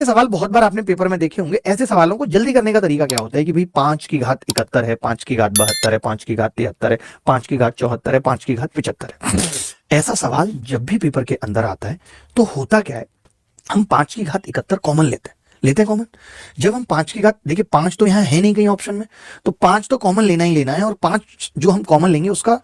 सवाल बहुत बार आपने पेपर में देखे होंगे। ऐसे सवालों को जल्दी करने का तरीका क्या होता है कि भाई 5 की घात 71 है, 5 की घात 72 है, 5 की घात 73 है, 5 की घात 74 है, 5 की घात 75 है। ऐसा सवाल जब भी पेपर के अंदर आता है तो होता क्या है, हम 5 की घात 71 कॉमन लेते हैं कॉमन। जब हम 5 की घात, देखिए 5 तो यहां है नहीं कहीं ऑप्शन में, तो 5 तो कॉमन लेना ही लेना है, और 5 जो हम कॉमन लेंगे उसका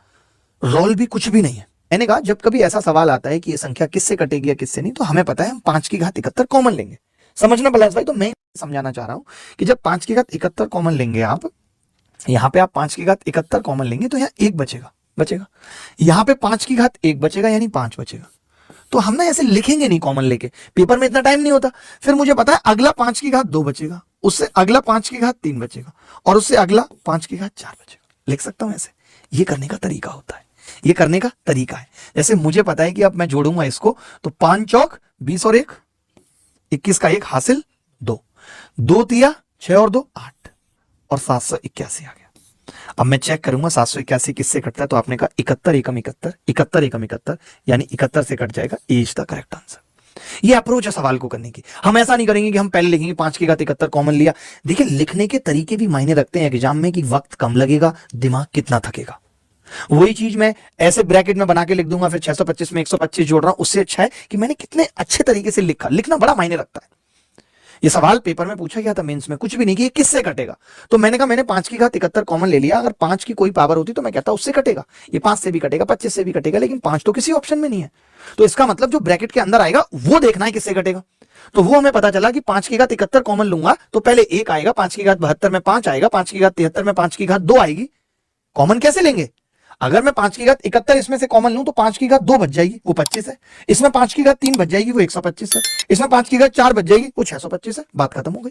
रोल भी कुछ भी नहीं है। मैंने कहा जब कभी ऐसा सवाल आता है कि ये संख्या किससे कटेगी या किससे नहीं, तो हमें पता है हम 5 की घात 71 कॉमन लेंगे। समझना पलाश भाई, तो मैं समझाना चाह रहा हूं कि जब 5 की घात 71 कॉमन लेंगे आप, यहां पे आप 5 की घात 71 कॉमन लेंगे तो यहां 1 बचेगा, यहां पे 5 की घात 1 बचेगा, यानी 5 बचेगा। तो हम ना ऐसे लिखेंगे नहीं कॉमन लेके, पेपर में इतना टाइम नहीं होता। फिर मुझे पता है अगला 5 की घात 2 बचेगा, उससे अगला 5 की घात 3 बचेगा, और उससे अगला 5 की घात 4 बचेगा। लिख सकता हूं ऐसे। ये करने का तरीका होता है, ये करने का तरीका है। जैसे मुझे पता है कि अब मैं जोड़ूंगा इसको, तो 5 चौक 20 और 1 21 का 1 हासिल 2, 2 तिया 6 और 2 8, और 781 आ गया। अब मैं चेक करूंगा 781 किससे कटता है, तो आपने कहा 71 एकम 71, 71 एकम 71, यानी 71 से कट जाएगा। ए इज द करेक्ट आंसर। ये अप्रोच है सवाल को करने की। हम ऐसा नहीं करेंगे कि हम पहले लिखेंगे 5 की घात 71 कॉमन लिया। देखिए लिखने के तरीके भी मायने रखते हैं एग्जाम में, कि वक्त कम लगेगा, दिमाग कितना थकेगा। वही चीज मैं ऐसे ब्रैकेट में बना के लिख दूंगा, फिर 625 में 125 जोड़ रहा हूं, उससे अच्छा है कि मैंने कितने अच्छे तरीके से लिखा। लिखना बड़ा मायने रखता है। ये सवाल पेपर में पूछा गया था मेंस में, कुछ भी नहीं कि ये किससे कटेगा, तो मैंने कहा मैंने 5 की घात 71 कॉमन ले लिया। अगर 5 की कोई पावर होती तो मैं कहता उससे कटेगा, ये 5 से भी कटेगा, 25 से भी कटेगा, लेकिन 5 तो किसी ऑप्शन में नहीं है। तो इसका मतलब जो ब्रैकेट के अंदर आएगा वो देखना है किससे कटेगा। तो वो हमें पता चला कि 5 की घात 71 कॉमन लूंगा तो पहले 1 आएगा, 5 की घात 72 में 5 आएगा, 5 की घात 73 में 5 की घात 2 आएगी। कॉमन कैसे लेंगे? अगर मैं 5 की घात 71 इसमें से कॉमन लूं तो 5 की घात 2 बच जाएगी, वो 25 है। इसमें 5 की घात 3 बच जाएगी, वो 125 है। इसमें 5 की घात 4 बच जाएगी, वो 625 है। बात खत्म हो गई।